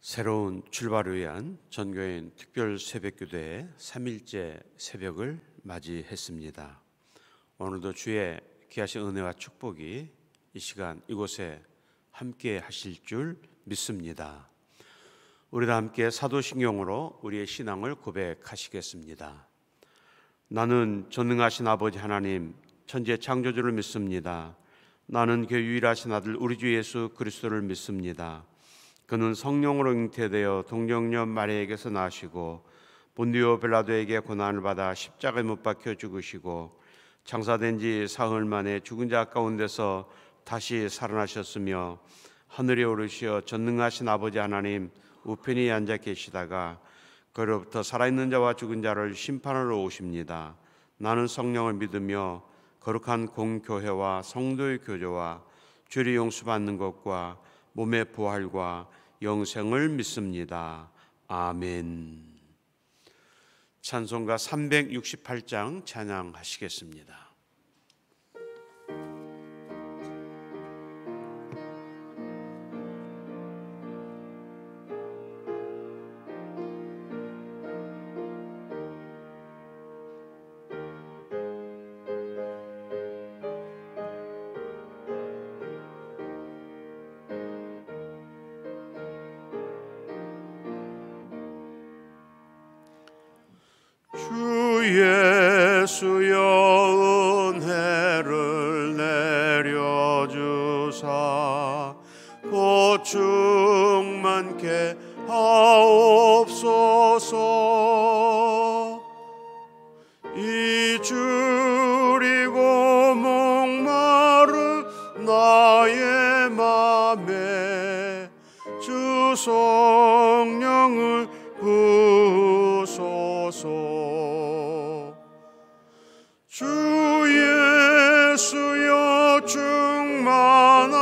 새로운 출발을 위한 전교인 특별 새벽교대의 3일째 새벽을 맞이했습니다. 오늘도 주의 귀하신 은혜와 축복이 이 시간 이곳에 함께 하실 줄 믿습니다. 우리 다 함께 사도신경으로 우리의 신앙을 고백하시겠습니다. 나는 전능하신 아버지 하나님 천지의 창조주를 믿습니다. 나는 그 유일하신 아들 우리 주 예수 그리스도를 믿습니다. 그는 성령으로 잉태되어 동정녀 마리아에게서 나시고 본디오 빌라도에게 고난을 받아 십자가에 못 박혀 죽으시고 장사된 지 사흘 만에 죽은 자 가운데서 다시 살아나셨으며 하늘에 오르시어 전능하신 아버지 하나님 우편에 앉아 계시다가 그로부터 살아있는 자와 죽은 자를 심판하러 오십니다. 나는 성령을 믿으며 거룩한 공교회와 성도의 교제와 죄를 용서받는 것과 몸의 부활과 영생을 믿습니다. 아멘. 찬송가 368장 찬양하시겠습니다. 예수여 은혜를 내려주사 곧 충만케 하옵소서. 이 줄이고 목마른 나의 맘에 주 성령을 부소서. 주 예수여 충만한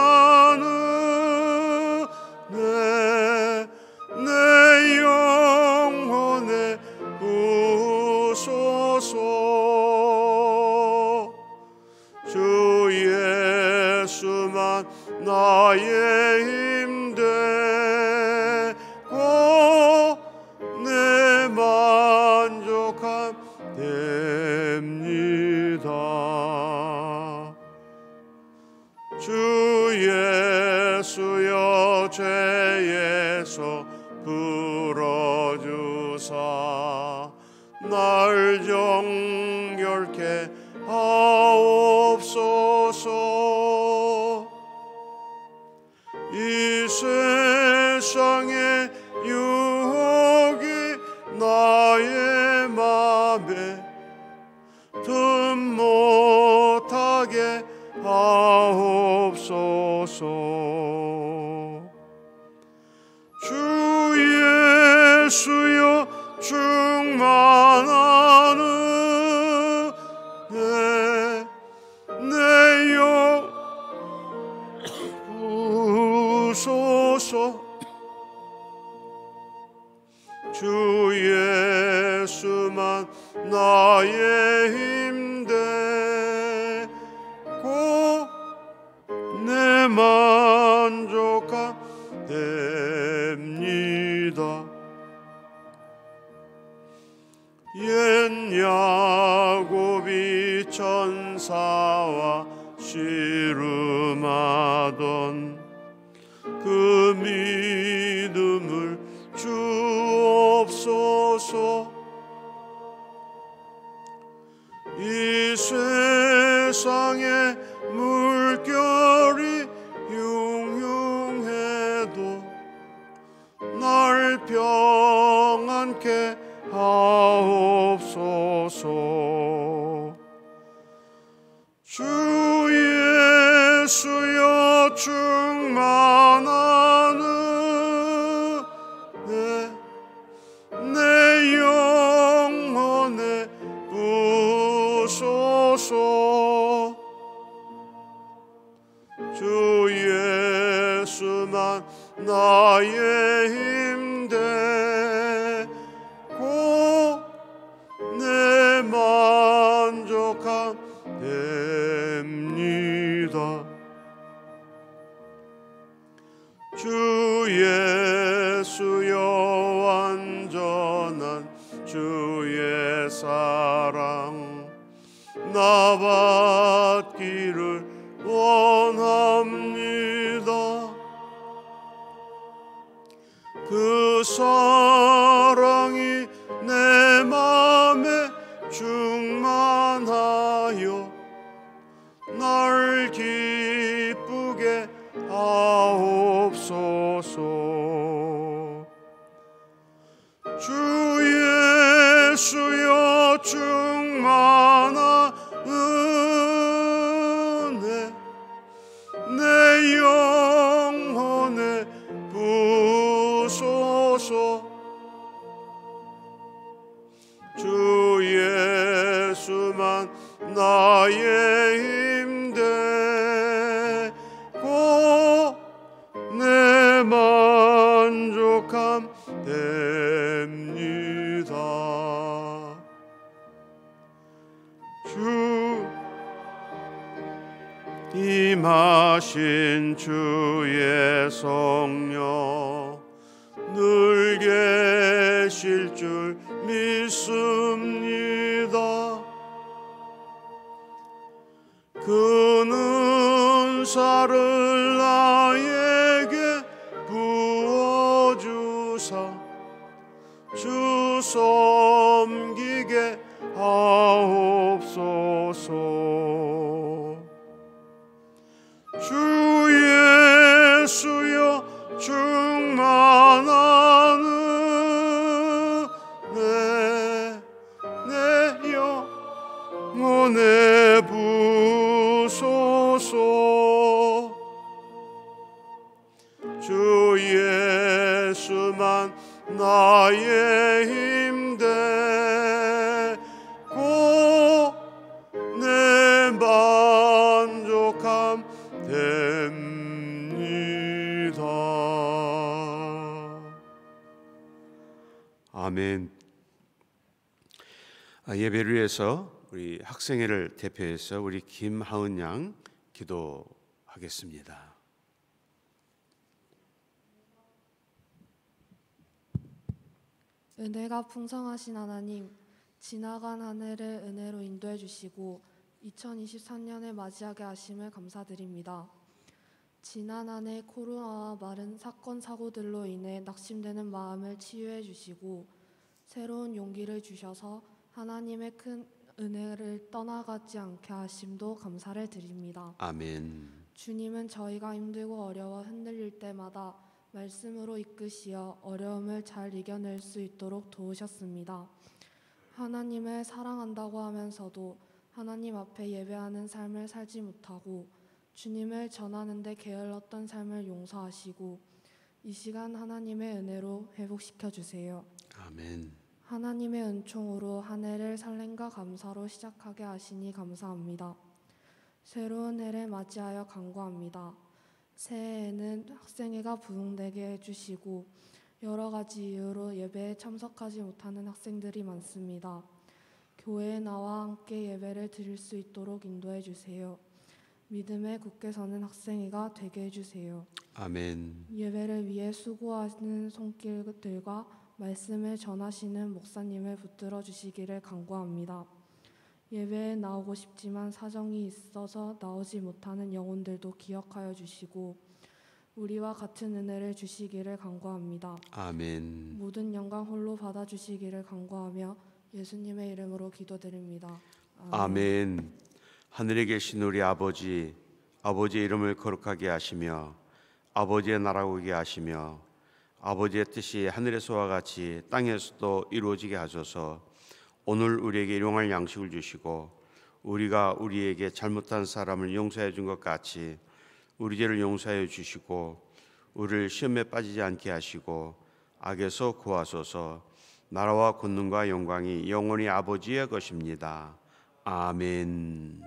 은혜 내 영혼에 부소서. 주 예수만 나의 힘 되고 내 만족함 됩니다. 주 예수여 죄에서 풀어주사 날 정결케 하옵소서. 이 세상의 유혹이 나의 맘에 틈 못하게 하옵소서. 주 예수여 충만한 은혜 내 영 부소서. 주 예수만 나의 힘 되고 내 만족함 됩니다. 옛 야곱이 천사와 씨름하던 그 믿음을 주옵소서. 이 세상의 물결이 흉흉해도 날 평안케 하옵소서. 주 예수여 충만한 은혜 내 영혼에 부소서. 주 예수만 나의 힘 되고 내 만족함 됩니다. 주 예수여 완전한 주의 사랑 나 받기를 원합니다. 그 사랑이 내 맘에 충만하여 날 기쁘게 하옵소서. 주 예수여 충만한 은혜 내 영혼에 부소서. 주 예수만 나의 힘되고 내 만족함 됩니다. 주 임하신 주의 성령 늘 계실 줄 믿습니다. 그는 은사를 나에게 부어주사 주 섬기게 하옵소서. 주 예수여 충만한 은혜 내 영혼에 부소서. 주 예수만 나의 힘되고 내 만족함 됩니다. 아멘. 예배를 위해서 우리 학생회를 대표해서 우리 김하은 양 기도하겠습니다. 은혜가 풍성하신 하나님, 지나간 한 해를 은혜로 인도해 주시고 2023년을 맞이하게 하심을 감사드립니다. 지난 한 해 코로나와 많은 사건 사고들로 인해 낙심되는 마음을 치유해 주시고 새로운 용기를 주셔서 하나님의 큰 은혜를 떠나가지 않게 하심도 감사를 드립니다. 아멘. 주님은 저희가 힘들고 어려워 흔들릴 때마다 말씀으로 이끄시어 어려움을 잘 이겨낼 수 있도록 도우셨습니다. 하나님을 사랑한다고 하면서도 하나님 앞에 예배하는 삶을 살지 못하고 주님을 전하는 데 게을렀던 삶을 용서하시고 이 시간 하나님의 은혜로 회복시켜 주세요. 아멘. 하나님의 은총으로 한 해를 설렘과 감사로 시작하게 하시니 감사합니다. 새로운 해를 맞이하여 간구합니다. 새해에는 학생회가 부흥되게 해주시고 여러 가지 이유로 예배에 참석하지 못하는 학생들이 많습니다. 교회에 나와 함께 예배를 드릴 수 있도록 인도해 주세요. 믿음에 굳게 서는 학생회가 되게 해주세요. 아멘. 예배를 위해 수고하는 손길들과 말씀을 전하시는 목사님을 붙들어 주시기를 간구합니다. 예배에 나오고 싶지만 사정이 있어서 나오지 못하는 영혼들도 기억하여 주시고 우리와 같은 은혜를 주시기를 간구합니다. 아멘. 모든 영광 홀로 받아주시기를 간구하며 예수님의 이름으로 기도드립니다. 아멘. 하늘에 계신 우리 아버지, 아버지의 이름을 거룩하게 하시며 아버지의 나라가 오게 하시며 아버지의 뜻이 하늘에서와 같이 땅에서도 이루어지게 하소서. 오늘 우리에게 일용할 양식을 주시고 우리가 우리에게 잘못한 사람을 용서해 준 것 같이 우리 죄를 용서해 주시고 우리를 시험에 빠지지 않게 하시고 악에서 구하소서. 나라와 권능과 영광이 영원히 아버지의 것입니다. 아멘.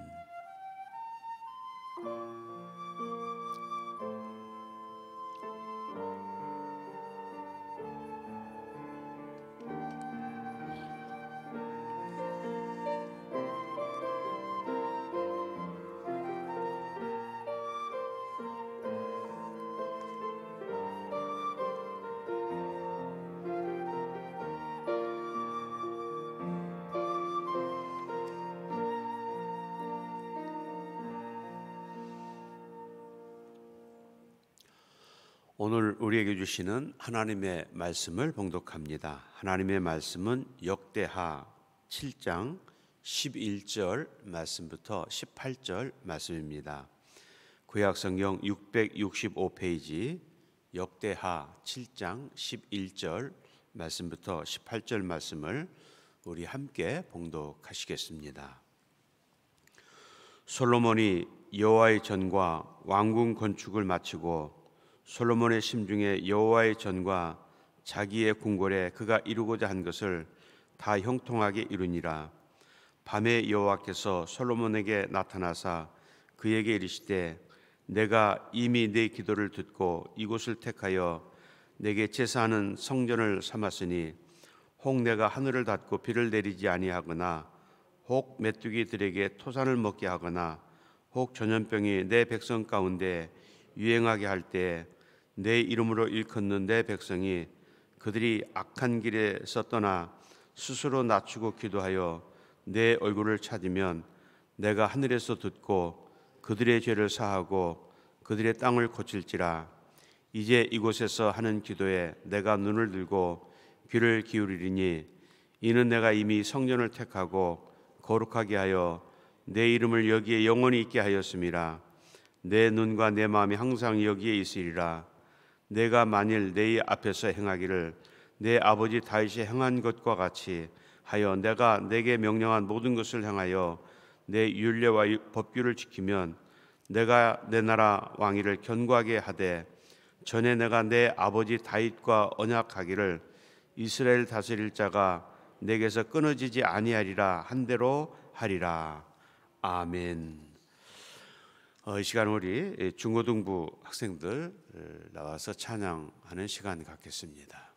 오늘 우리에게 주시는 하나님의 말씀을 봉독합니다. 하나님의 말씀은 역대하 7장 11절 말씀부터 18절 말씀입니다. 구약성경 665페이지 역대하 7장 11절 말씀부터 18절 말씀을 우리 함께 봉독하시겠습니다. 솔로몬이 여호와의 전과 왕궁 건축을 마치고 솔로몬의 심중에 여호와의 전과 자기의 궁궐에 그가 이루고자 한 것을 다 형통하게 이루니라. 밤에 여호와께서 솔로몬에게 나타나사 그에게 이르시되 내가 이미 네 기도를 듣고 이곳을 택하여 내게 제사하는 성전을 삼았으니 혹 내가 하늘을 닫고 비를 내리지 아니하거나 혹 메뚜기들에게 토산을 먹게 하거나 혹 전염병이 내 백성 가운데 유행하게 할 때 내 이름으로 일컫는 내 백성이 그들이 악한 길에서 떠나 스스로 낮추고 기도하여 내 얼굴을 찾으면 내가 하늘에서 듣고 그들의 죄를 사하고 그들의 땅을 고칠지라. 이제 이곳에서 하는 기도에 내가 눈을 들고 귀를 기울이리니 이는 내가 이미 성전을 택하고 거룩하게 하여 내 이름을 여기에 영원히 있게 하였음이라. 내 눈과 내 마음이 항상 여기에 있으리라. 내가 만일 내 앞에서 행하기를 내 아버지 다윗이 행한 것과 같이 하여 내가 내게 명령한 모든 것을 행하여 내 율례와 법규를 지키면 내가 내 나라 왕위를 견고하게 하되 전에 내가 내 아버지 다윗과 언약하기를 이스라엘 다스릴 자가 내게서 끊어지지 아니하리라 한 대로 하리라. 아멘. 이 시간 우리 중고등부 학생들 나와서 찬양하는 시간 갖겠습니다.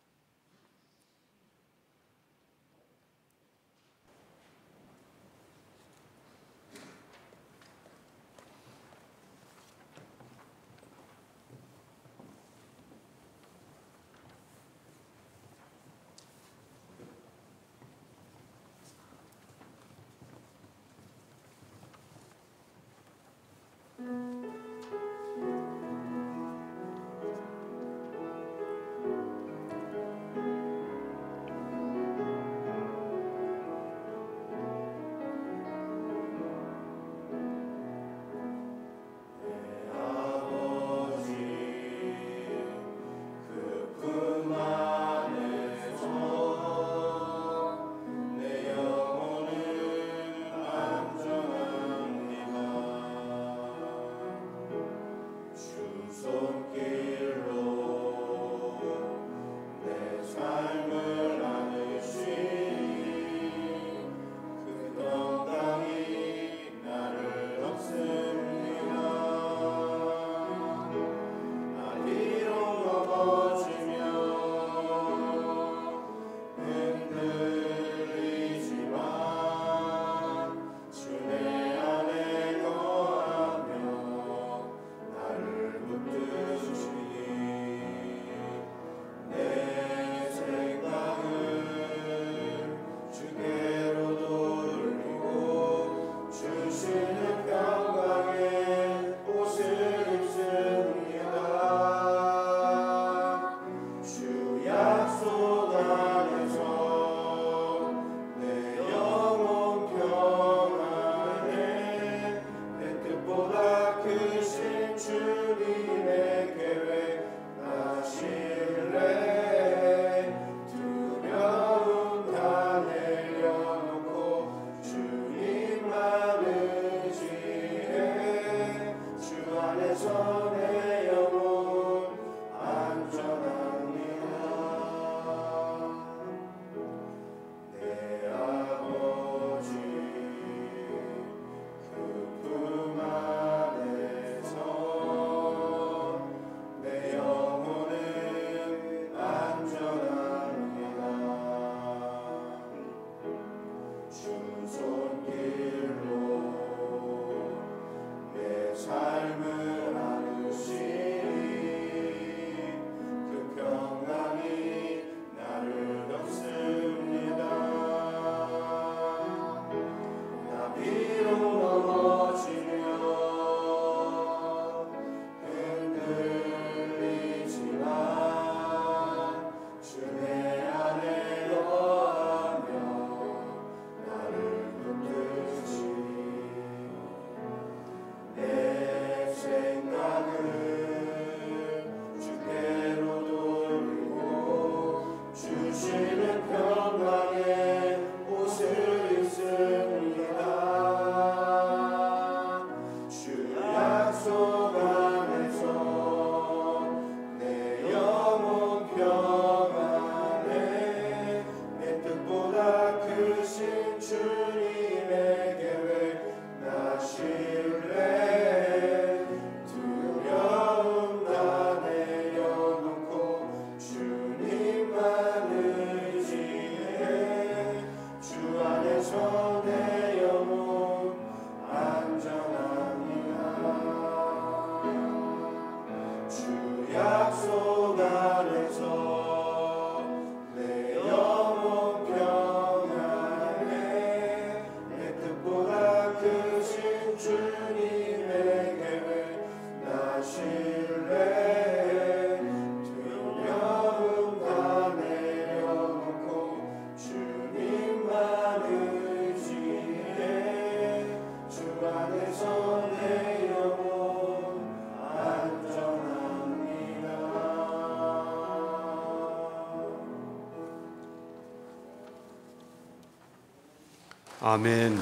아멘.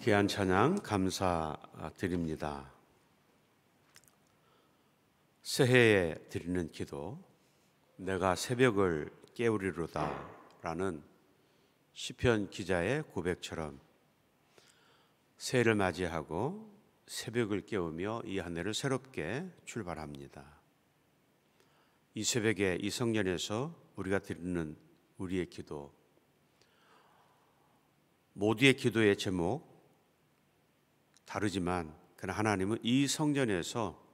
귀한 찬양 감사드립니다. 새해에 드리는 기도, 내가 새벽을 깨우리로다라는 시편 기자의 고백처럼 새해를 맞이하고 새벽을 깨우며 이 한 해를 새롭게 출발합니다. 이 새벽에 이 성전에서 우리가 드리는 우리의 기도, 모두의 기도의 제목 다르지만 그러나 하나님은 이 성전에서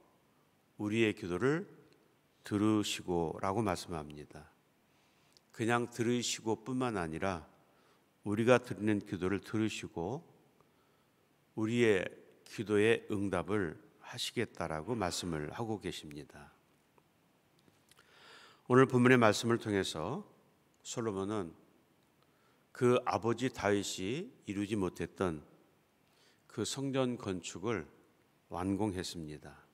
우리의 기도를 들으시고라고 말씀합니다. 그냥 들으시고 뿐만 아니라 우리가 드리는 기도를 들으시고 우리의 기도에 응답을 하시겠다라고 말씀을 하고 계십니다. 오늘 본문의 말씀을 통해서 솔로몬은 그 아버지 다윗이 이루지 못했던 그 성전 건축을 완공했습니다.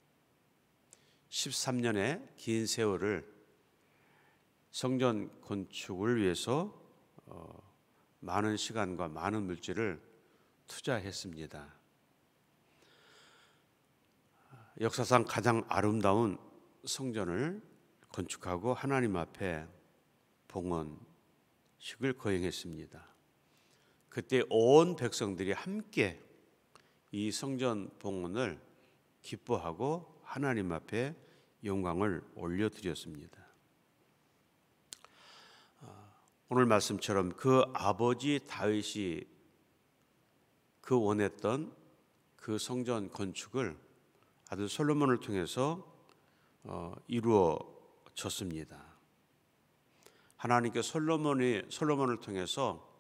13년의 긴 세월을 성전 건축을 위해서 많은 시간과 많은 물질을 투자했습니다. 역사상 가장 아름다운 성전을 건축하고 하나님 앞에 봉헌식을 거행했습니다. 그때 온 백성들이 함께 이 성전 봉헌을 기뻐하고 하나님 앞에 영광을 올려드렸습니다. 오늘 말씀처럼 그 아버지 다윗이 그 원했던 그 성전 건축을 아들 솔로몬을 통해서 이루어졌습니다. 하나님께 솔로몬을 통해서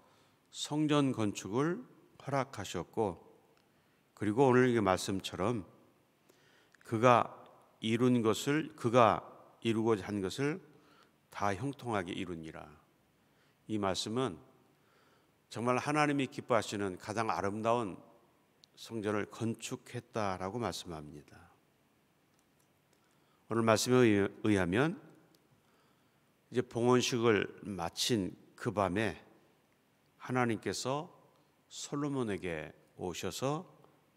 성전 건축을 허락하셨고, 그리고 오늘 이 말씀처럼 그가 이루고자 한 것을 다 형통하게 이루니라. 이 말씀은 정말 하나님이 기뻐하시는 가장 아름다운 성전을 건축했다라고 말씀합니다. 오늘 말씀에 의하면 이제 봉헌식을 마친 그 밤에 하나님께서 솔로몬에게 오셔서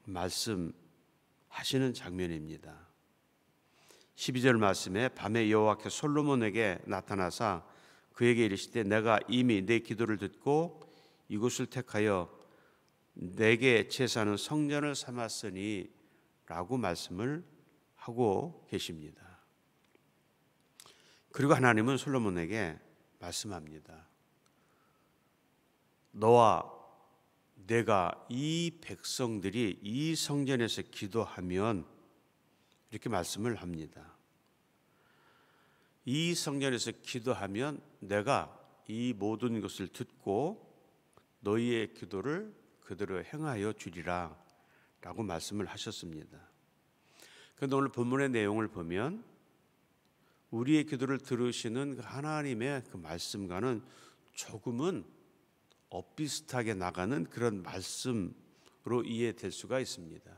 말씀하시는 장면입니다. 12절 말씀에 밤에 여호와께서 솔로몬에게 나타나사 그에게 이르시되 내가 이미 내 기도를 듣고 이곳을 택하여 내게 제사하는 성전을 삼았으니 라고 말씀을 하고 계십니다. 그리고 하나님은 솔로몬에게 말씀합니다. 너와 내가 이 백성들이 이 성전에서 기도하면, 이렇게 말씀을 합니다. 이 성전에서 기도하면 내가 이 모든 것을 듣고 너희의 기도를 그대로 행하여 주리라 라고 말씀을 하셨습니다. 그런데 오늘 본문의 내용을 보면 우리의 기도를 들으시는 하나님의 그 말씀과는 조금은 엇비슷하게 나가는 그런 말씀으로 이해될 수가 있습니다.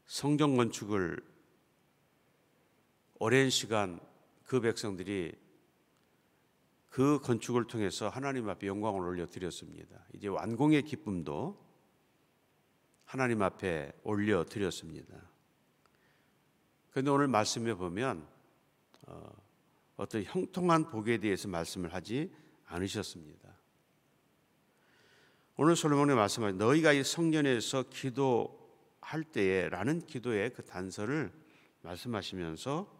성전 건축을 오랜 시간 그 백성들이 그 건축을 통해서 하나님 앞에 영광을 올려드렸습니다. 이제 완공의 기쁨도 하나님 앞에 올려드렸습니다. 그런데 오늘 말씀에 보면 어떤 형통한 복에 대해서 말씀을 하지 않으셨습니다. 오늘 솔로몬이 말씀하신 너희가 이 성전에서 기도할 때에 라는 기도의 그 단서를 말씀하시면서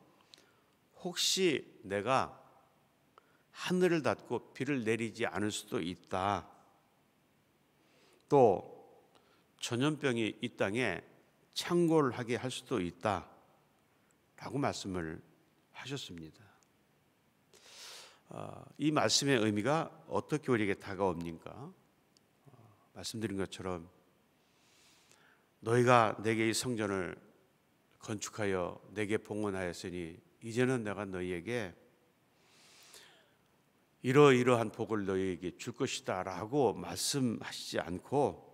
혹시 내가 하늘을 닫고 비를 내리지 않을 수도 있다. 또 전염병이 이 땅에 창궐 하게 할 수도 있다. 라고 말씀을 하셨습니다. 이 말씀의 의미가 어떻게 우리에게 다가옵니까? 말씀드린 것처럼 너희가 내게 이 성전을 건축하여 내게 봉헌하였으니 이제는 내가 너희에게 이러이러한 복을 너희에게 줄 것이다 라고 말씀하시지 않고,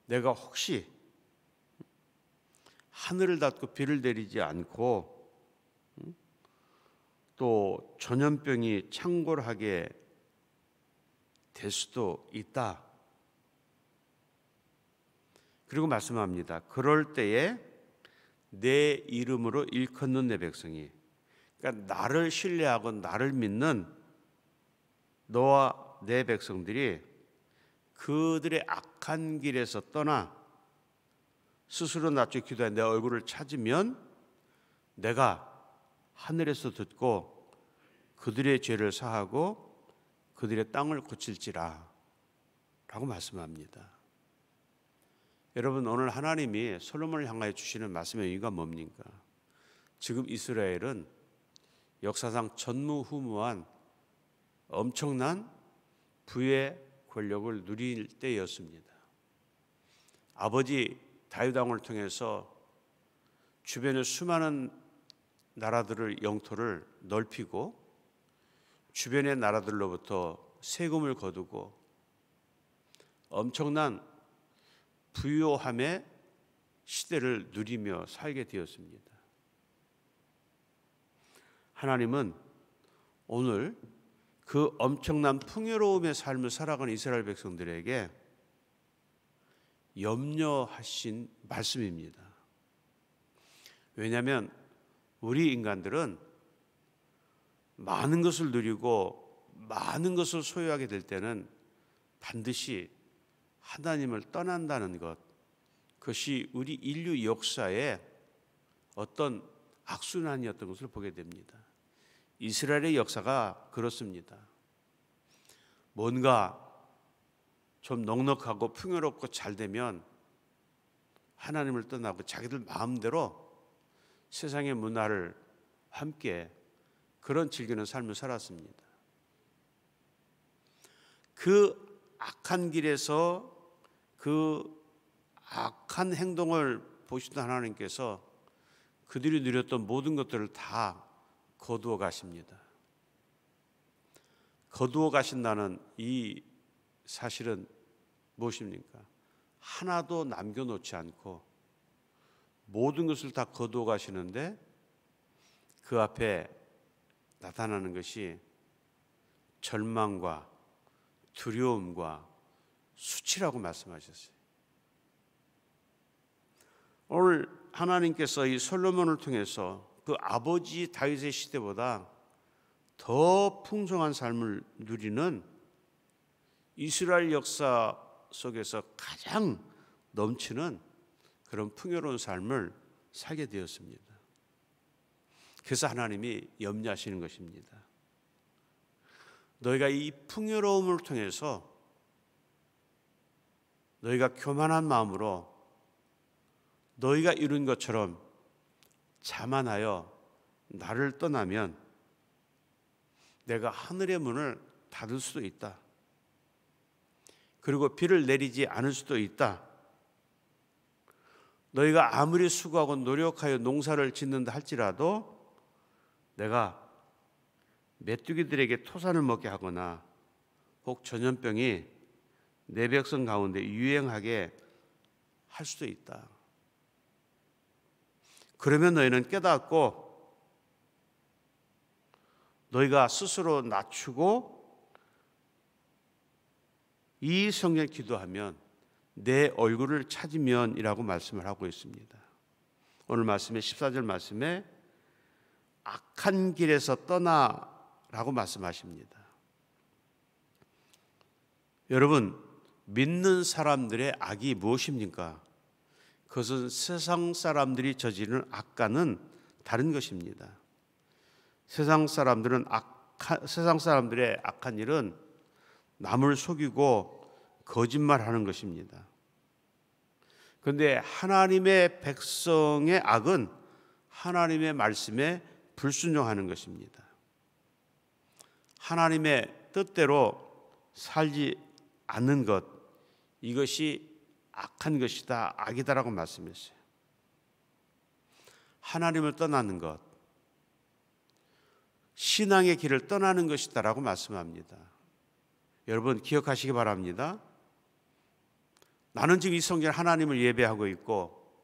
내가 혹시 하늘을 닫고 비를 내리지 않고 또 전염병이 창궐하게 될 수도 있다. 그리고 말씀합니다. 그럴 때에 내 이름으로 일컫는 내 백성이, 그러니까 나를 신뢰하고 나를 믿는 너와 내 백성들이 그들의 악한 길에서 떠나 스스로 낮춰 기도해 내 얼굴을 찾으면 내가 하늘에서 듣고 그들의 죄를 사하고 그들의 땅을 고칠지라 라고 말씀합니다. 여러분, 오늘 하나님이 솔로몬을 향하여 주시는 말씀의 의미가 뭡니까? 지금 이스라엘은 역사상 전무후무한 엄청난 부의 권력을 누릴 때였습니다. 아버지 다윗 왕을 통해서 주변의 수많은 나라들을 영토를 넓히고 주변의 나라들로부터 세금을 거두고 엄청난 부요함의 시대를 누리며 살게 되었습니다. 하나님은 오늘 그 엄청난 풍요로움의 삶을 살아가는 이스라엘 백성들에게 염려하신 말씀입니다. 왜냐하면 우리 인간들은 많은 것을 누리고 많은 것을 소유하게 될 때는 반드시 하나님을 떠난다는 것, 그것이 우리 인류 역사의 어떤 악순환이었던 것을 보게 됩니다. 이스라엘의 역사가 그렇습니다. 뭔가 좀 넉넉하고 풍요롭고 잘 되면 하나님을 떠나고 자기들 마음대로 세상의 문화를 함께 그런 즐기는 삶을 살았습니다. 그 악한 길에서 그 악한 행동을 보시던 하나님께서 그들이 누렸던 모든 것들을 다 거두어 가십니다. 거두어 가신다는 이 사실은 무엇입니까? 하나도 남겨놓지 않고 모든 것을 다 거두어 가시는데 그 앞에 나타나는 것이 절망과 두려움과 수치라고 말씀하셨어요. 오늘 하나님께서 이 솔로몬을 통해서 그 아버지 다윗의 시대보다 더 풍성한 삶을 누리는 이스라엘 역사 속에서 가장 넘치는 그런 풍요로운 삶을 살게 되었습니다. 그래서 하나님이 염려하시는 것입니다. 너희가 이 풍요로움을 통해서 너희가 교만한 마음으로 너희가 이룬 것처럼 자만하여 나를 떠나면 내가 하늘의 문을 닫을 수도 있다. 그리고 비를 내리지 않을 수도 있다. 너희가 아무리 수고하고 노력하여 농사를 짓는다 할지라도 내가 메뚜기들에게 토산을 먹게 하거나 혹 전염병이 내 백성 가운데 유행하게 할 수도 있다. 그러면 너희는 깨닫고 너희가 스스로 낮추고 이 성경에 기도하면 내 얼굴을 찾으면이라고 말씀을 하고 있습니다. 오늘 말씀의 14절 말씀에 악한 길에서 떠나라고 말씀하십니다. 여러분, 믿는 사람들의 악이 무엇입니까? 그것은 세상 사람들이 저지르는 악과는 다른 것입니다. 세상 사람들의 악한 일은 남을 속이고 거짓말하는 것입니다. 그런데 하나님의 백성의 악은 하나님의 말씀에 불순종하는 것입니다. 하나님의 뜻대로 살지 않는 것, 이것이 악한 것이다, 악이다라고 말씀했어요. 하나님을 떠나는 것, 신앙의 길을 떠나는 것이다라고 말씀합니다. 여러분 기억하시기 바랍니다. 나는 지금 이 성경에 하나님을 예배하고 있고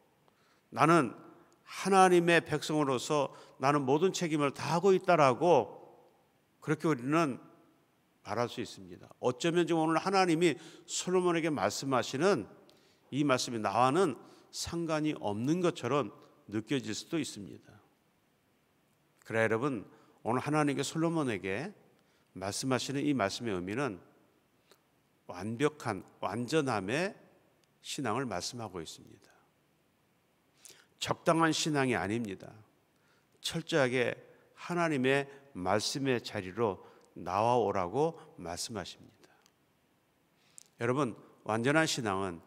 나는 하나님의 백성으로서 나는 모든 책임을 다하고 있다라고 그렇게 우리는 말할 수 있습니다. 어쩌면 지금 오늘 하나님이 솔로몬에게 말씀하시는 이 말씀이 나와는 상관이 없는 것처럼 느껴질 수도 있습니다. 그래 여러분, 오늘 하나님께 솔로몬에게 말씀하시는 이 말씀의 의미는 완벽한 완전함의 신앙을 말씀하고 있습니다. 적당한 신앙이 아닙니다. 철저하게 하나님의 말씀의 자리로 나와오라고 말씀하십니다. 여러분, 완전한 신앙은,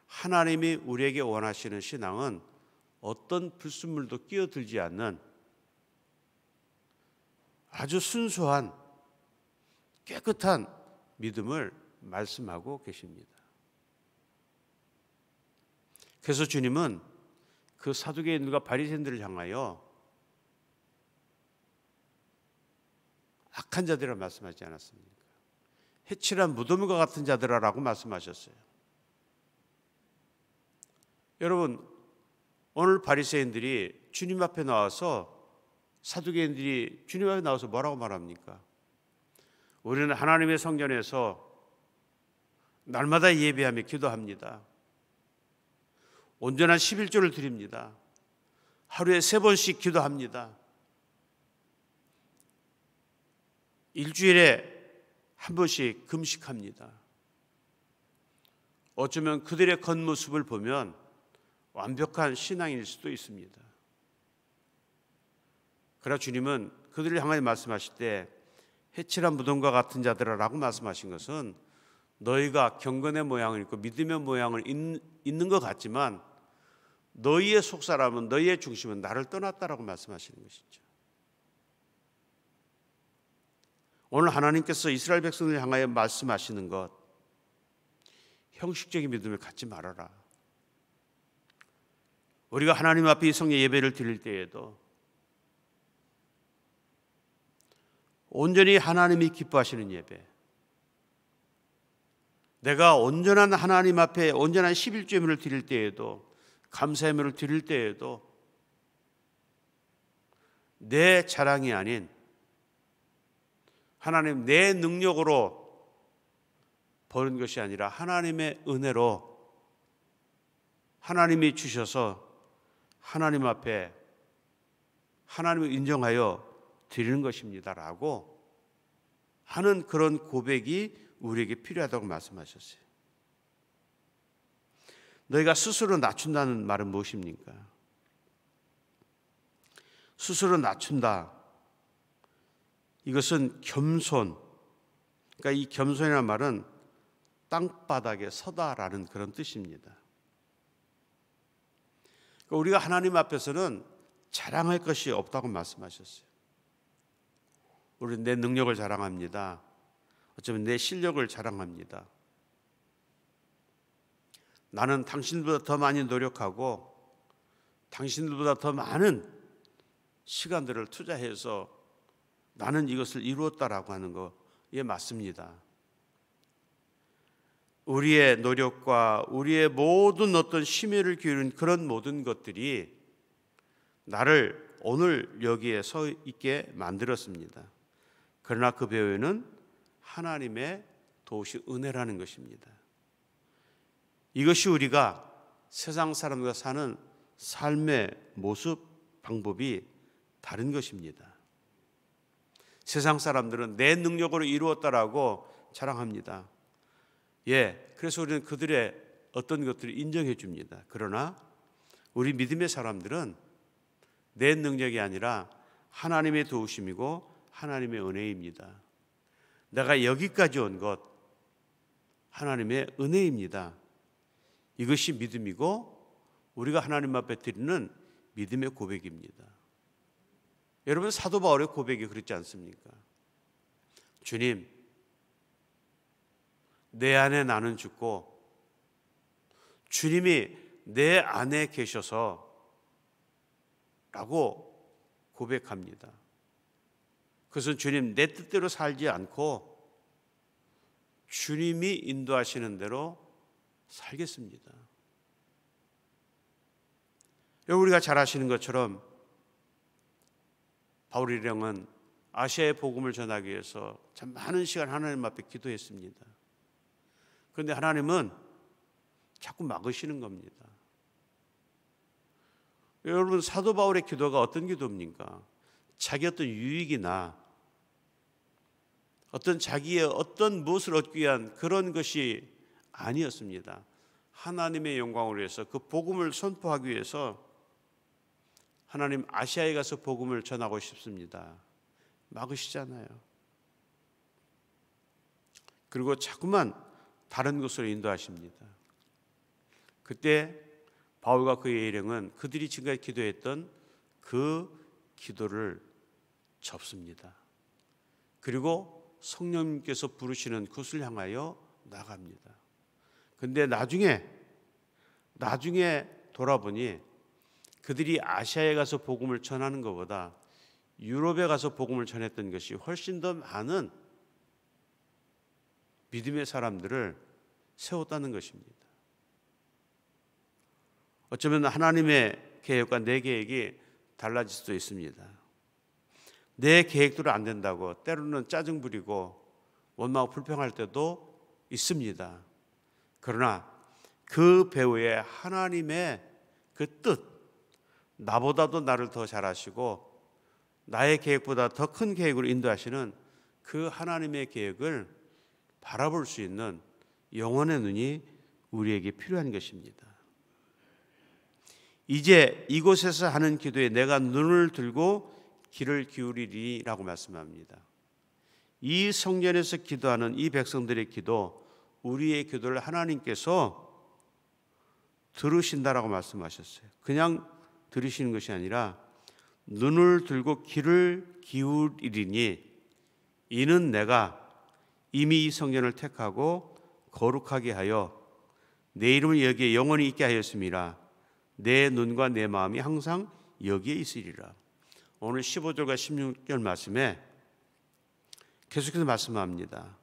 하나님이 우리에게 원하시는 신앙은 어떤 불순물도 끼어들지 않는 아주 순수한 깨끗한 믿음을 말씀하고 계십니다. 그래서 주님은 그 사두개인들과 바리새인들을 향하여 악한 자들이라고 말씀하지 않았습니까? 해칠한 무덤과 같은 자들아라고 말씀하셨어요. 여러분, 오늘 바리새인들이 주님 앞에 나와서, 사두개인들이 주님 앞에 나와서 뭐라고 말합니까? 우리는 하나님의 성전에서 날마다 예배하며 기도합니다. 온전한 11조를 드립니다. 하루에 3번씩 기도합니다. 일주일에 한 번씩 금식합니다. 어쩌면 그들의 겉모습을 보면 완벽한 신앙일 수도 있습니다. 그러나 주님은 그들을 향하여 말씀하실 때 해칠한 무덤과 같은 자들아라고 말씀하신 것은 너희가 경건의 모양을 입고 믿음의 모양을 있는 것 같지만 너희의 속사람은, 너희의 중심은 나를 떠났다라고 말씀하시는 것이죠. 오늘 하나님께서 이스라엘 백성을 향하여 말씀하시는 것, 형식적인 믿음을 갖지 말아라. 우리가 하나님 앞에 성령 예배를 드릴 때에도 온전히 하나님이 기뻐하시는 예배, 내가 온전한 하나님 앞에 온전한 11조예물을 드릴 때에도, 감사예물을 드릴 때에도 내 자랑이 아닌 하나님, 내 능력으로 버는 것이 아니라 하나님의 은혜로 하나님이 주셔서 하나님 앞에 하나님을 인정하여 드리는 것입니다라고 하는 그런 고백이 우리에게 필요하다고 말씀하셨어요. 너희가 스스로 낮춘다는 말은 무엇입니까? 스스로 낮춘다, 이것은 겸손, 그러니까 이 겸손이라는 말은 땅바닥에 서다라는 그런 뜻입니다. 그러니까 우리가 하나님 앞에서는 자랑할 것이 없다고 말씀하셨어요. 우리는 내 능력을 자랑합니다. 어쩌면 내 실력을 자랑합니다. 나는 당신들보다 더 많이 노력하고 당신들보다 더 많은 시간들을 투자해서 나는 이것을 이루었다라고 하는 거에 맞습니다. 우리의 노력과 우리의 모든 어떤 심혈을 기울인 그런 모든 것들이 나를 오늘 여기에 서 있게 만들었습니다. 그러나 그 배후에는 하나님의 도우신 은혜라는 것입니다. 이것이 우리가 세상 사람들과 사는 삶의 모습, 방법이 다른 것입니다. 세상 사람들은 내 능력으로 이루었다라고 자랑합니다. 그래서 우리는 그들의 어떤 것들을 인정해 줍니다. 그러나 우리 믿음의 사람들은 내 능력이 아니라 하나님의 도우심이고 하나님의 은혜입니다. 내가 여기까지 온 것 하나님의 은혜입니다. 이것이 믿음이고 우리가 하나님 앞에 드리는 믿음의 고백입니다. 여러분, 사도 바울의 고백이 그렇지 않습니까? 주님, 내 안에 나는 죽고 주님이 내 안에 계셔서 라고 고백합니다. 그것은 주님, 내 뜻대로 살지 않고 주님이 인도하시는 대로 살겠습니다. 우리가 잘 아시는 것처럼 바울 일행은 아시아의 복음을 전하기 위해서 참 많은 시간 하나님 앞에 기도했습니다. 그런데 하나님은 자꾸 막으시는 겁니다. 여러분, 사도 바울의 기도가 어떤 기도입니까? 자기 어떤 유익이나 어떤 자기의 어떤 무엇을 얻기 위한 그런 것이 아니었습니다. 하나님의 영광을 위해서, 그 복음을 선포하기 위해서 하나님, 아시아에 가서 복음을 전하고 싶습니다. 막으시잖아요. 그리고 자꾸만 다른 곳으로 인도하십니다. 그때 바울과 그의 일행은 그들이 지금까지 기도했던 그 기도를 접습니다. 그리고 성령님께서 부르시는 곳을 향하여 나갑니다. 근데 나중에 돌아보니 그들이 아시아에 가서 복음을 전하는 것보다 유럽에 가서 복음을 전했던 것이 훨씬 더 많은 믿음의 사람들을 세웠다는 것입니다. 어쩌면 하나님의 계획과 내 계획이 달라질 수도 있습니다. 내 계획대로 안 된다고 때로는 짜증 부리고 원망하고 불평할 때도 있습니다. 그러나 그 배후에 하나님의 그 뜻, 나보다도 나를 더 잘 아시고 나의 계획보다 더 큰 계획으로 인도하시는 그 하나님의 계획을 바라볼 수 있는 영혼의 눈이 우리에게 필요한 것입니다. 이제 이곳에서 하는 기도에 내가 눈을 들고 귀를 기울이리라고 말씀합니다. 이 성전에서 기도하는 이 백성들의 기도, 우리의 기도를 하나님께서 들으신다라고 말씀하셨어요. 그냥 들으시는 것이 아니라 눈을 들고 귀를 기울이리니 이는 내가 이미 이 성전을 택하고 거룩하게 하여 내 이름을 여기에 영원히 있게 하였음이라. 내 눈과 내 마음이 항상 여기에 있으리라. 오늘 15절과 16절 말씀에 계속해서 말씀합니다.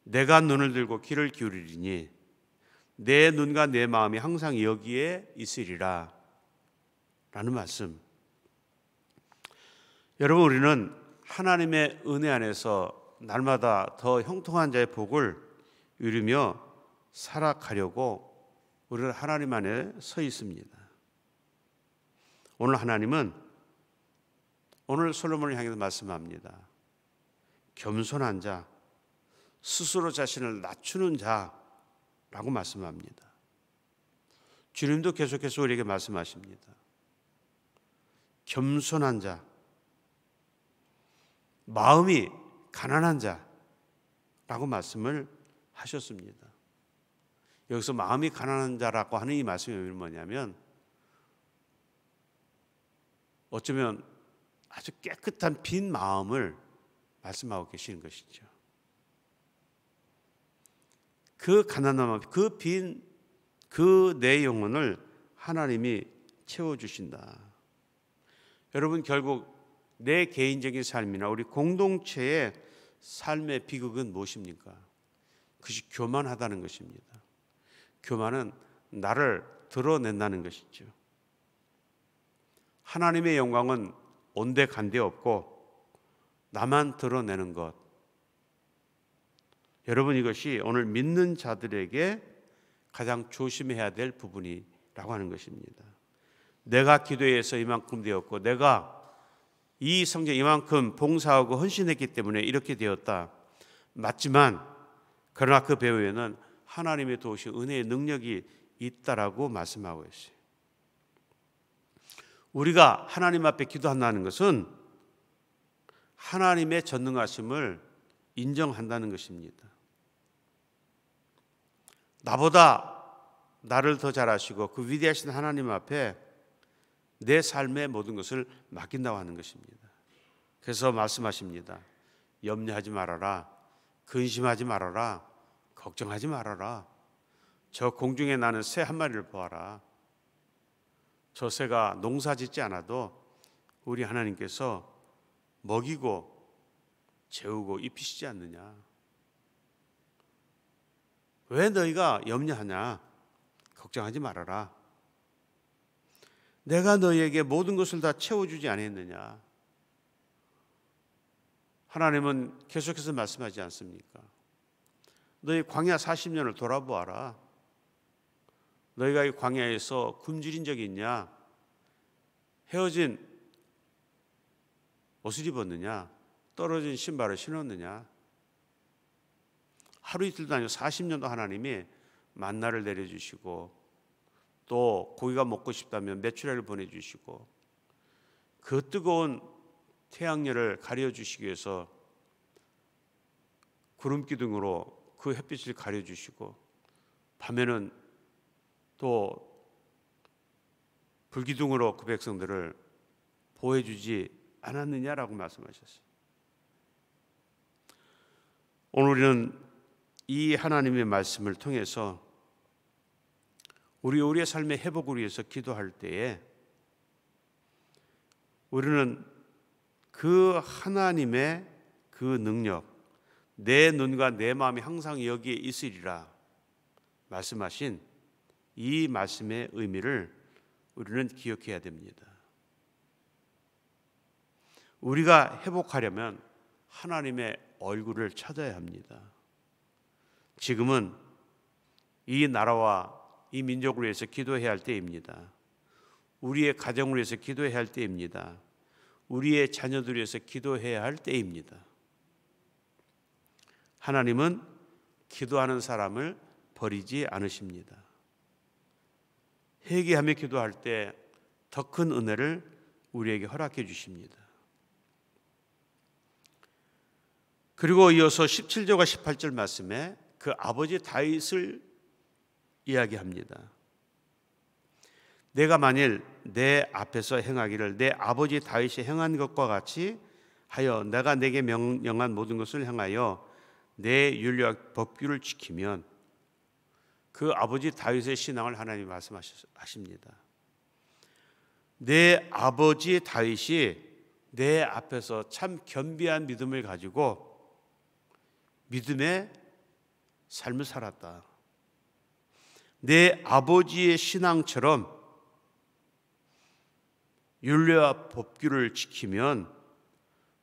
내가 눈을 들고 귀를 기울이리니 내 눈과 내 마음이 항상 여기에 있으리라 라는 말씀. 여러분, 우리는 하나님의 은혜 안에서 날마다 더 형통한 자의 복을 이루며 살아가려고 우리는 하나님 안에 서 있습니다. 오늘 하나님은 오늘 솔로몬을 향해서 말씀합니다. 겸손한 자, 스스로 자신을 낮추는 자라고 말씀합니다. 주님도 계속해서 우리에게 말씀하십니다. 겸손한 자, 마음이 가난한 자라고 말씀을 하셨습니다. 여기서 마음이 가난한 자라고 하는 이 말씀이 뭐냐면 어쩌면 아주 깨끗한 빈 마음을 말씀하고 계시는 것이죠. 그 가난한 마음, 그 빈 그 내 영혼을 하나님이 채워주신다. 여러분, 결국 내 개인적인 삶이나 우리 공동체의 삶의 비극은 무엇입니까? 그것이 교만하다는 것입니다. 교만은 나를 드러낸다는 것이죠. 하나님의 영광은 온데간데 없고 나만 드러내는 것. 여러분, 이것이 오늘 믿는 자들에게 가장 조심해야 될 부분이라고 하는 것입니다. 내가 기도해서 이만큼 되었고 내가 이 성전 이만큼 봉사하고 헌신했기 때문에 이렇게 되었다. 맞지만 그러나 그 배후에는 하나님의 도우신 은혜의 능력이 있다라고 말씀하고 있어요. 우리가 하나님 앞에 기도한다는 것은 하나님의 전능하심을 인정한다는 것입니다. 나보다 나를 더 잘 아시고 그 위대하신 하나님 앞에 내 삶의 모든 것을 맡긴다고 하는 것입니다. 그래서 말씀하십니다. 염려하지 말아라. 근심하지 말아라. 걱정하지 말아라. 저 공중에 나는 새 한 마리를 보아라. 저 새가 농사 짓지 않아도 우리 하나님께서 먹이고 재우고 입히시지 않느냐. 왜 너희가 염려하냐. 걱정하지 말아라. 내가 너에게 모든 것을 다 채워주지 않았느냐? 하나님은 계속해서 말씀하지 않습니까? 너희 광야 40년을 돌아보아라. 너희가 이 광야에서 굶주린 적이 있냐? 헤어진 옷을 입었느냐? 떨어진 신발을 신었느냐? 하루 이틀도 아니고 40년도 하나님이 만나를 내려주시고 또 고기가 먹고 싶다면 메추라를 보내주시고 그 뜨거운 태양열을 가려주시기 위해서 구름 기둥으로 그 햇빛을 가려주시고 밤에는 또 불기둥으로 그 백성들을 보호해주지 않았느냐라고 말씀하셨어요. 오늘 우리는 이 하나님의 말씀을 통해서 우리의 삶의 회복을 위해서 기도할 때에 우리는 그 하나님의 그 능력, 내 눈과 내 마음이 항상 여기에 있으리라 말씀하신 이 말씀의 의미를 우리는 기억해야 됩니다. 우리가 회복하려면 하나님의 얼굴을 찾아야 합니다. 지금은 이 나라와 이 민족을 위해서 기도해야 할 때입니다. 우리의 가정을 위해서 기도해야 할 때입니다. 우리의 자녀들을 위해서 기도해야 할 때입니다. 하나님은 기도하는 사람을 버리지 않으십니다. 회개하며 기도할 때 더 큰 은혜를 우리에게 허락해 주십니다. 그리고 이어서 17절과 18절 말씀에 그 아버지 다윗을 이야기합니다. 내가 만일 내 앞에서 행하기를 내 아버지 다윗이 행한 것과 같이 하여 내가 내게 명령한 모든 것을 행하여 내 율례와 법규를 지키면 그 아버지 다윗의 신앙을 하나님이 말씀하십니다. 내 아버지 다윗이 내 앞에서 참 겸비한 믿음을 가지고 믿음의 삶을 살았다. 내 아버지의 신앙처럼 율례와 법규를 지키면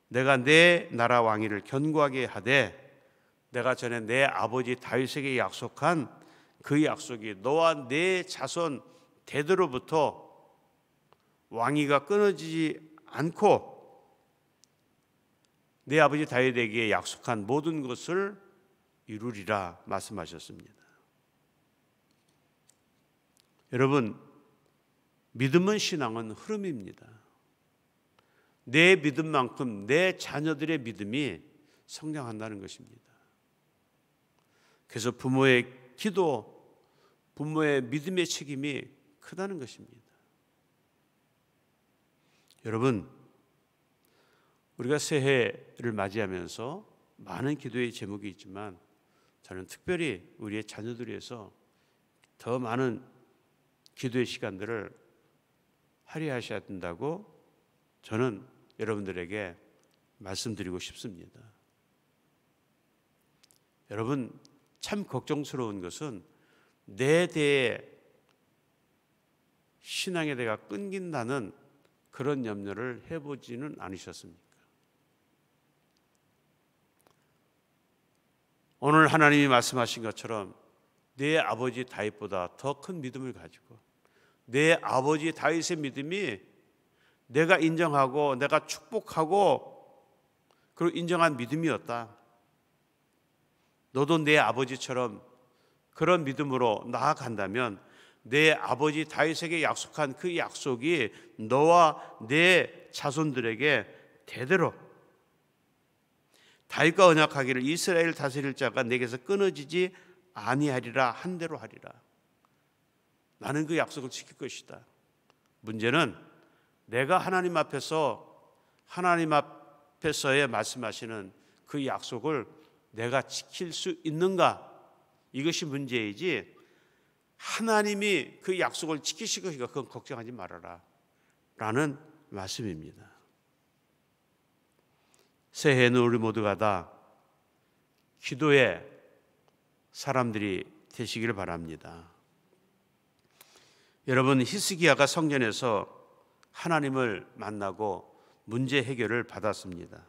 내가 내 나라 왕위를 견고하게 하되 내가 전에 내 아버지 다윗에게 약속한 그 약속이 너와 내 자손 대대로부터 왕위가 끊어지지 않고 내 아버지 다윗에게 약속한 모든 것을 이루리라 말씀하셨습니다. 여러분, 믿음은 신앙은 흐름입니다. 내 믿음만큼 내 자녀들의 믿음이 성장한다는 것입니다. 그래서 부모의 기도, 부모의 믿음의 책임이 크다는 것입니다. 여러분, 우리가 새해를 맞이하면서 많은 기도의 제목이 있지만 저는 특별히 우리의 자녀들 위해서 더 많은 기도의 시간들을 할애하셔야 된다고 저는 여러분들에게 말씀드리고 싶습니다. 여러분, 참 걱정스러운 것은 내 대에 신앙의 대가 끊긴다는 그런 염려를 해보지는 않으셨습니까? 오늘 하나님이 말씀하신 것처럼 내 아버지 다윗보다 더 큰 믿음을 가지고 내 아버지 다윗의 믿음이 내가 인정하고 내가 축복하고 그리고 인정한 믿음이었다. 너도 내 아버지처럼 그런 믿음으로 나아간다면 내 아버지 다윗에게 약속한 그 약속이 너와 내 자손들에게 대대로 다윗과 언약하기를 이스라엘 다스릴 자가 내게서 끊어지지 아니하리라 한 대로 하리라. 나는 그 약속을 지킬 것이다. 문제는 내가 하나님 앞에서의 말씀하시는 그 약속을 내가 지킬 수 있는가? 이것이 문제이지 하나님이 그 약속을 지키실 것인가? 그건 걱정하지 말아라 라는 말씀입니다. 새해에는 우리 모두가 다 기도의 사람들이 되시기를 바랍니다. 여러분, 히스기야가 성전에서 하나님을 만나고 문제 해결을 받았습니다.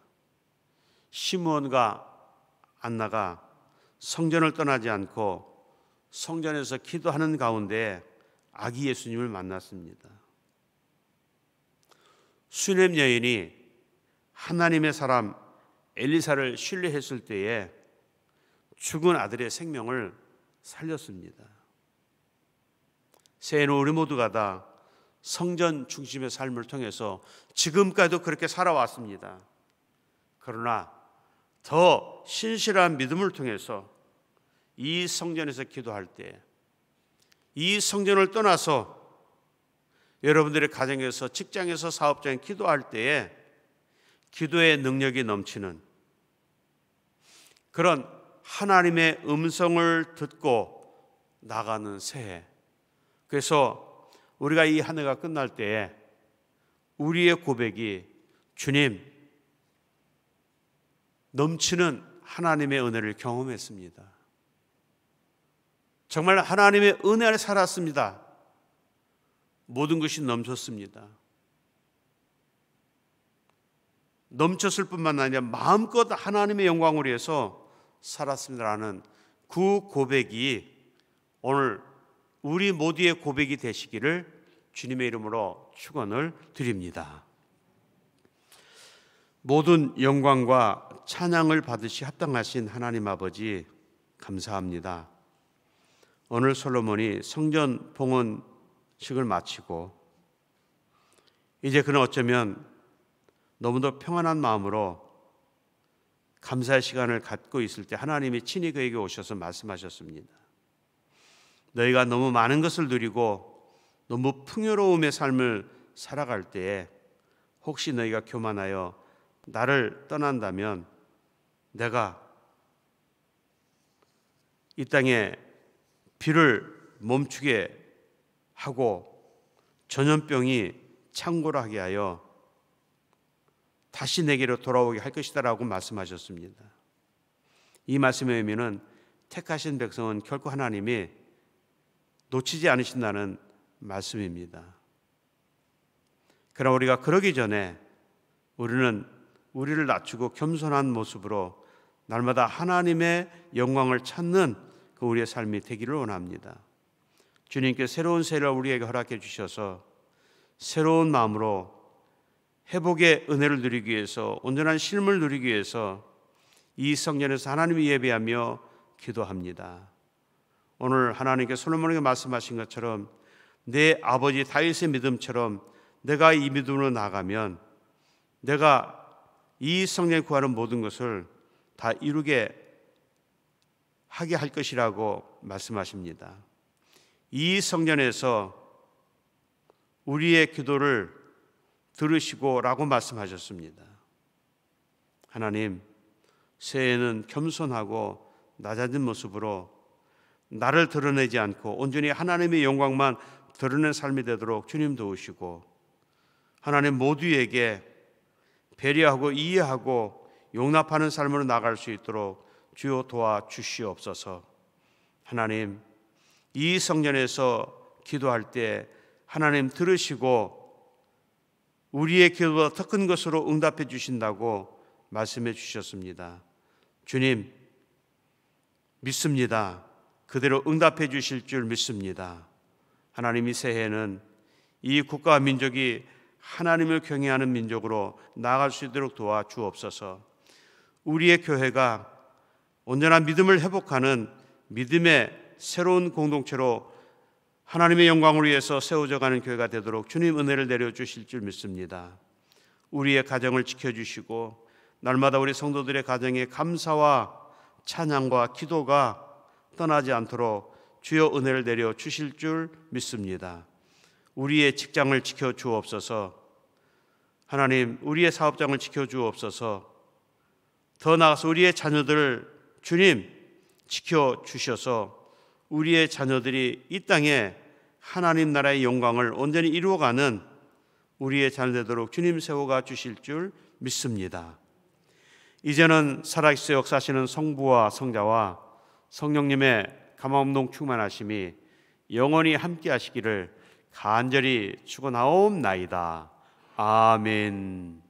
시므온과 안나가 성전을 떠나지 않고 성전에서 기도하는 가운데 아기 예수님을 만났습니다. 수넴 여인이 하나님의 사람 엘리사를 신뢰했을 때에 죽은 아들의 생명을 살렸습니다. 새해는 우리 모두가 다 성전 중심의 삶을 통해서 지금까지도 그렇게 살아왔습니다. 그러나 더 신실한 믿음을 통해서 이 성전에서 기도할 때, 이 성전을 떠나서 여러분들의 가정에서, 직장에서, 사업장에 기도할 때에 기도의 능력이 넘치는 그런 하나님의 음성을 듣고 나가는 새해. 그래서 우리가 이 한 해가 끝날 때에 우리의 고백이 주님, 넘치는 하나님의 은혜를 경험했습니다. 정말 하나님의 은혜 안에 살았습니다. 모든 것이 넘쳤습니다. 넘쳤을 뿐만 아니라 마음껏 하나님의 영광을 위해서 살았습니다라는 그 고백이 오늘 우리 모두의 고백이 되시기를 주님의 이름으로 축원을 드립니다. 모든 영광과 찬양을 받으시 합당하신 하나님 아버지 감사합니다. 오늘 솔로몬이 성전 봉헌식을 마치고 이제 그는 어쩌면 너무도 평안한 마음으로 감사의 시간을 갖고 있을 때 하나님이 친히 그에게 오셔서 말씀하셨습니다. 너희가 너무 많은 것을 누리고 너무 풍요로움의 삶을 살아갈 때에 혹시 너희가 교만하여 나를 떠난다면 내가 이 땅에 비를 멈추게 하고 전염병이 창궐하게 하여 다시 내게로 돌아오게 할 것이다 라고 말씀하셨습니다. 이 말씀의 의미는 택하신 백성은 결코 하나님이 놓치지 않으신다는 말씀입니다. 그러나 우리가 그러기 전에 우리는 우리를 낮추고 겸손한 모습으로 날마다 하나님의 영광을 찾는 그 우리의 삶이 되기를 원합니다. 주님께 새로운 새해를 우리에게 허락해 주셔서 새로운 마음으로 회복의 은혜를 누리기 위해서, 온전한 쉼을 누리기 위해서 이 성전에서 하나님을 예배하며 기도합니다. 오늘 하나님께 솔로몬에게 말씀하신 것처럼 내 아버지 다윗의 믿음처럼 내가 이 믿음으로 나가면 내가 이 성전에 구하는 모든 것을 다 이루게 하게 할 것이라고 말씀하십니다. 이 성전에서 우리의 기도를 들으시고 라고 말씀하셨습니다. 하나님, 새해에는 겸손하고 낮아진 모습으로 나를 드러내지 않고 온전히 하나님의 영광만 드러낸 삶이 되도록 주님 도우시고 하나님 모두에게 배려하고 이해하고 용납하는 삶으로 나갈 수 있도록 주여 도와주시옵소서. 하나님, 이 성전에서 기도할 때 하나님 들으시고 우리의 기도보다 더 큰 것으로 응답해 주신다고 말씀해 주셨습니다. 주님, 믿습니다. 그대로 응답해 주실 줄 믿습니다. 하나님, 이 새해에는 이 국가와 민족이 하나님을 경외하는 민족으로 나아갈 수 있도록 도와주옵소서. 우리의 교회가 온전한 믿음을 회복하는 믿음의 새로운 공동체로 하나님의 영광을 위해서 세워져가는 교회가 되도록 주님 은혜를 내려주실 줄 믿습니다. 우리의 가정을 지켜주시고 날마다 우리 성도들의 가정에 감사와 찬양과 기도가 떠나지 않도록 주여 은혜를 내려주실 줄 믿습니다. 우리의 직장을 지켜주옵소서. 하나님, 우리의 사업장을 지켜주옵소서. 더 나아가서 우리의 자녀들을 주님 지켜주셔서 우리의 자녀들이 이 땅에 하나님 나라의 영광을 온전히 이루어가는 우리의 자녀 되도록 주님 세워가 주실 줄 믿습니다. 이제는 살아계시고 역사하시는 성부와 성자와 성령님의 감화운동 충만하심이 영원히 함께 하시기를 간절히 축원하옵나이다. 아멘.